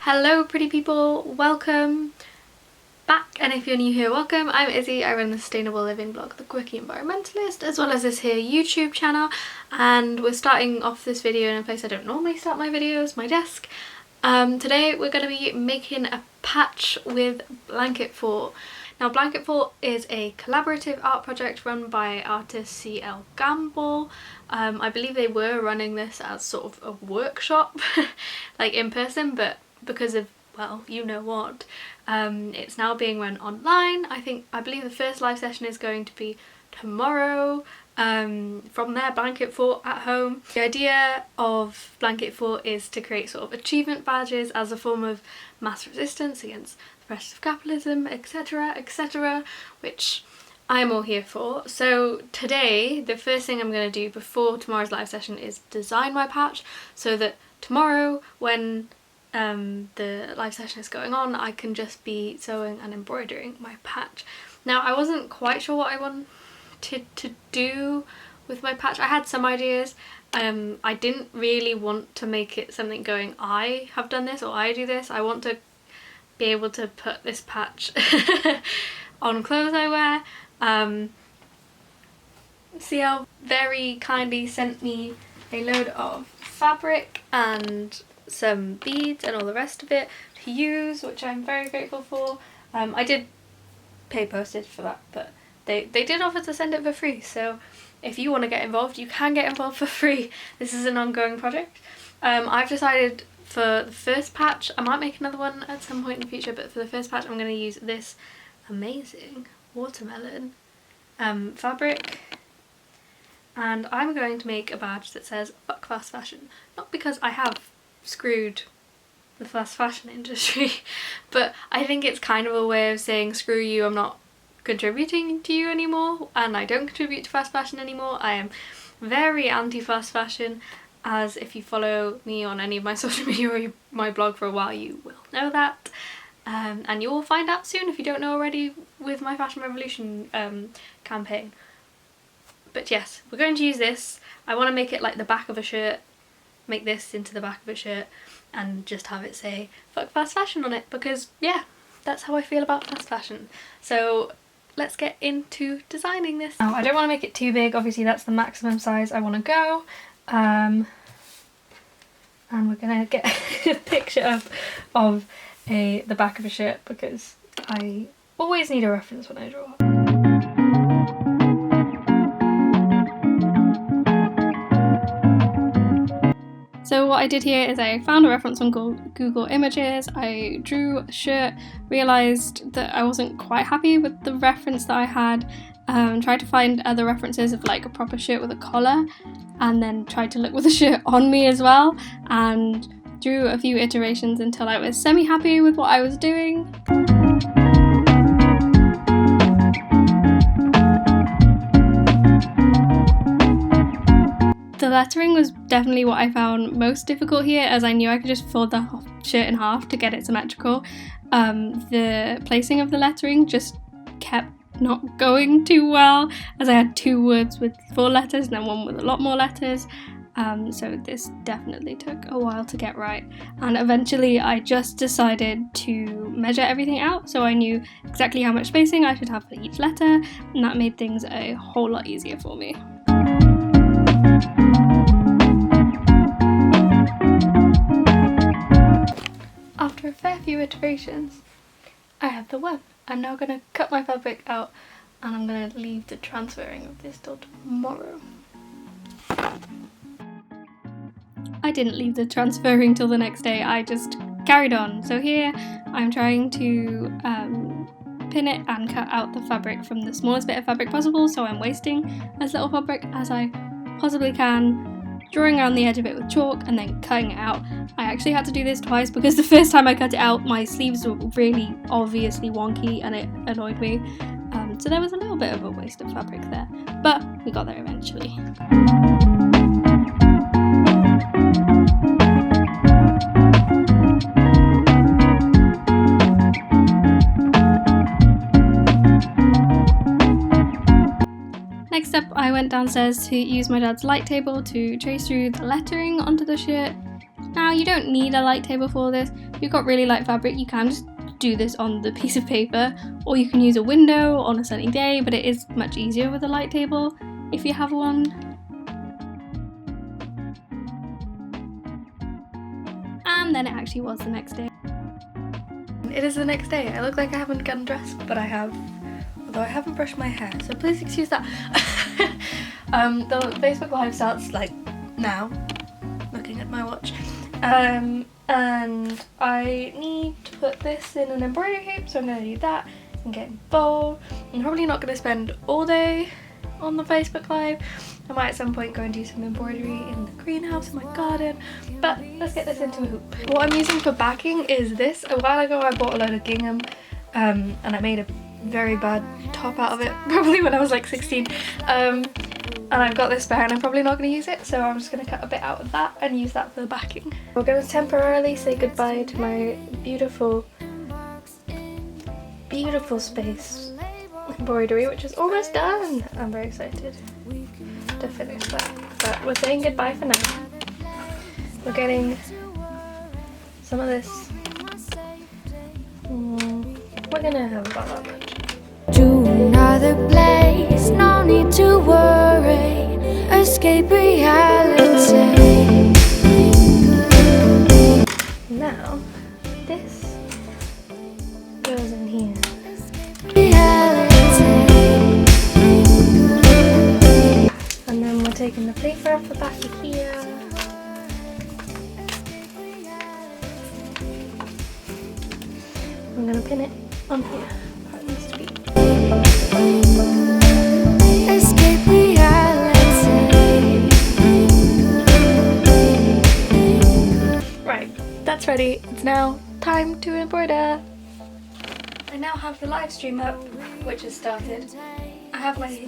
Hello pretty people, welcome back, and if you're new here, welcome. I'm Izzy. I run the sustainable living blog, the Quirky Environmentalist, as well as this here YouTube channel, and we're starting off this video in a place I don't normally start my videos, my desk. Today we're going to be making a patch with blanket fort. Now blanket fort is a collaborative art project run by artist CL Gamble. I believe they were running this as sort of a workshop like in person, but because of, well, you know what, it's now being run online. I believe the first live session is going to be tomorrow from their blanket fort at home. The idea of blanket fort is to create sort of achievement badges as a form of mass resistance against the pressures of capitalism, etc, etc, which I'm all here for. So today the first thing I'm going to do before tomorrow's live session is design my patch, so that tomorrow when the live session is going on, I can just be sewing and embroidering my patch. Now I wasn't quite sure what I wanted to do with my patch. I had some ideas. I didn't really want to make it something going, I have done this or I do this. I want to be able to put this patch on clothes I wear. CL very kindly sent me a load of fabric and some beads and all the rest of it to use, which I'm very grateful for. I did pay postage for that, but they did offer to send it for free, so if you want to get involved, you can get involved for free. This is an ongoing project. I've decided for the first patch, I might make another one at some point in the future, but for the first patch I'm going to use this amazing watermelon fabric, and I'm going to make a badge that says "Fuck fast fashion." Not because I have screwed the fast fashion industry, but I think it's kind of a way of saying screw you, I'm not contributing to you anymore, and I don't contribute to fast fashion anymore. I am very anti-fast fashion, as if you follow me on any of my social media or my blog for a while you will know that, and you will find out soon if you don't know already with my Fashion Revolution campaign. But yes, we're going to use this. I want to make it like the back of a shirt, make this into the back of a shirt and just have it say "fuck fast fashion" on it, because yeah, that's how I feel about fast fashion. So let's get into designing this. Now I don't want to make it too big, obviously that's the maximum size I want to go, and we're gonna get a picture up of the back of a shirt because I always need a reference when I draw. So what I did here is I found a reference on Google Images, I drew a shirt, realised that I wasn't quite happy with the reference that I had, tried to find other references of like a proper shirt with a collar, and then tried to look with the shirt on me as well, and drew a few iterations until I was semi-happy with what I was doing. The lettering was definitely what I found most difficult here, as I knew I could just fold the shirt in half to get it symmetrical. The placing of the lettering just kept not going too well, as I had two words with 4 letters and then one with a lot more letters. So this definitely took a while to get right, and eventually I just decided to measure everything out so I knew exactly how much spacing I should have for each letter, and that made things a whole lot easier for me. After a fair few iterations, I have the one. I'm now going to cut my fabric out, and I'm going to leave the transferring of this till tomorrow. I didn't leave the transferring till the next day, I just carried on. So here I'm trying to pin it and cut out the fabric from the smallest bit of fabric possible, so I'm wasting as little fabric as I possibly can, drawing around the edge of it with chalk and then cutting it out. I actually had to do this twice because the first time I cut it out my sleeves were really obviously wonky and it annoyed me, so there was a little bit of a waste of fabric there, but we got there eventually. Next up, I went downstairs to use my dad's light table to trace through the lettering onto the shirt, Now you don't need a light table for this. If you've got really light fabric, you can just do this on the piece of paper, or you can use a window on a sunny day, but it is much easier with a light table if you have one. And then it actually was the next day. It is the next day. I look like I haven't gotten dressed, but I have. Although I haven't brushed my hair, so please excuse that. The Facebook Live starts like now, looking at my watch. And I need to put this in an embroidery hoop, so I'm going to do that and get involved. I'm probably not going to spend all day on the Facebook Live. I might at some point go and do some embroidery in the greenhouse in my garden, but let's get this into a hoop. What I'm using for backing is this. A while ago I bought a load of gingham and I made a very bad top out of it, probably when I was like 16. And I've got this spare and I'm probably not going to use it, so I'm just going to cut a bit out of that and use that for the backing. We're going to temporarily say goodbye to my beautiful space embroidery, which is almost done. I'm very excited to finish that, but we're saying goodbye for now. We're getting some of this. We're going to have about that much. To another place, no need to worry, escape reality. Now, this goes in here. Reality. And then we're taking the paper off the back of here. I'm going to pin it on here. That needs to be. Escape reality. Right, that's ready. It's now time to embroider. I now have the live stream up, which has started. I have my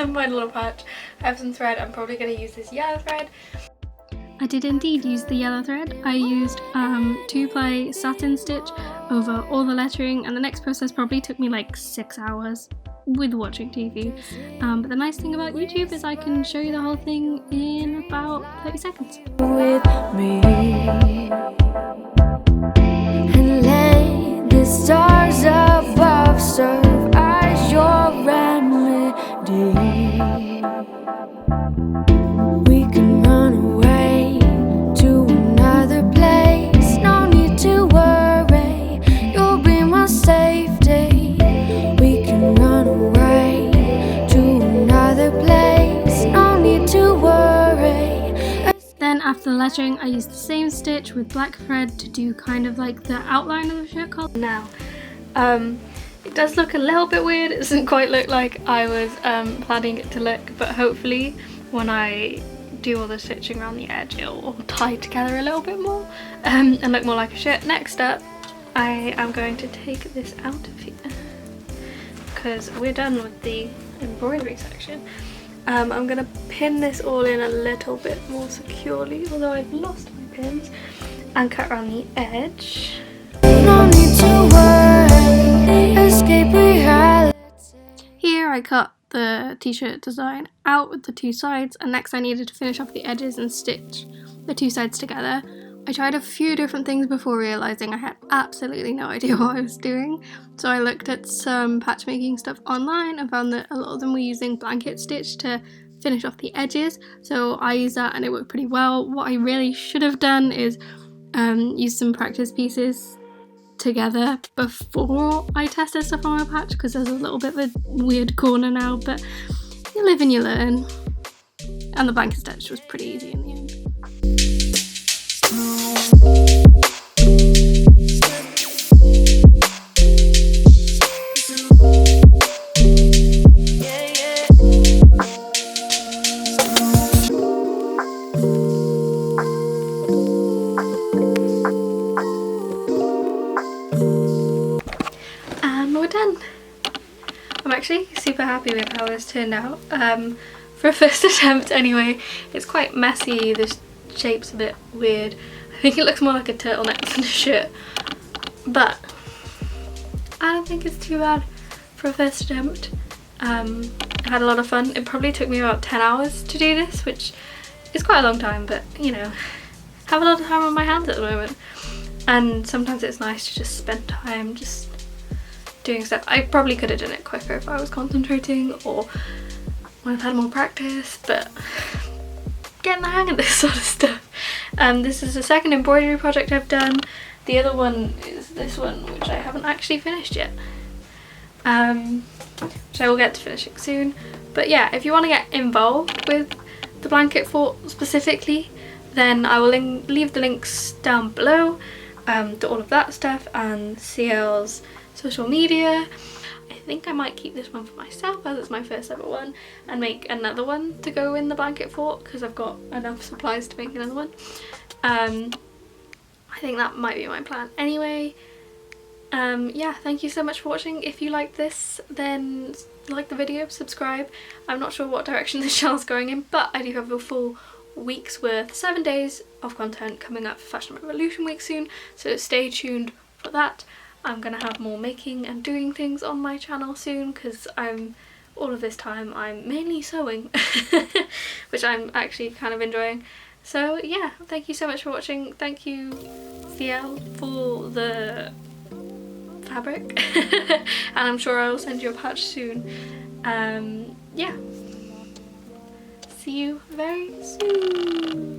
my little patch. I have some thread. I'm probably going to use this yellow thread. I did indeed use the yellow thread. I used 2-ply satin stitch over all the lettering, and the next process probably took me like 6 hours with watching TV. But the nice thing about YouTube is I can show you the whole thing in about 30 seconds. With me and lay the stars above serve as your remedy. We can run away to another place, no need to worry, you'll be my safety. We can run away to another place, no need to worry. Then after the lettering, I used the same stitch with black thread to do kind of like the outline of the shirt collar. Now, it does look a little bit weird. It doesn't quite look like I was planning it to look, but hopefully when I do all the stitching around the edge, it'll all tie together a little bit more and look more like a shirt. Next up, I am going to take this out of here because we're done with the embroidery section. I'm going to pin this all in a little bit more securely, although I've lost my pins, and cut around the edge. No need to worry, escape reality. Here I cut the t-shirt design out with the two sides, and next I needed to finish off the edges and stitch the two sides together. I tried a few different things before realising I had absolutely no idea what I was doing, so I looked at some patch making stuff online and found that a lot of them were using blanket stitch to finish off the edges, so I used that and it worked pretty well. What I really should have done is use some practice pieces together before I tested stuff on my patch, because there's a little bit of a weird corner now, but you live and you learn. And the blanket stitch was pretty easy in the end. And we're done. I'm actually super happy with how this turned out. For a first attempt anyway. It's quite messy, the shape's a bit weird. I think it looks more like a turtleneck than a shirt, but I don't think it's too bad for a first attempt. I had a lot of fun. It probably took me about 10 hours to do this, which it's quite a long time, but you know, have a lot of time on my hands at the moment, and sometimes it's nice to just spend time just doing stuff. I probably could have done it quicker if I was concentrating or when I've had more practice, but getting the hang of this sort of stuff. This is the second embroidery project I've done. The other one is this one, which I haven't actually finished yet, which I will get to finishing soon. But yeah, if you want to get involved with the blanket fort specifically, then I will leave the links down below to all of that stuff and CL's social media. I think I might keep this one for myself as it's my first ever one, and make another one to go in the blanket fort because I've got enough supplies to make another one. I think that might be my plan anyway. Yeah, thank you so much for watching. If you like this, then like the video, subscribe. I'm not sure what direction this channel's going in, but I do have a full week's worth, 7 days of content coming up for Fashion Revolution Week soon, so stay tuned for that. I'm gonna have more making and doing things on my channel soon, because all of this time I'm mainly sewing, which I'm actually kind of enjoying. So yeah, thank you so much for watching. Thank you CL for the fabric and I'm sure I will send you a patch soon. Yeah, see you very soon.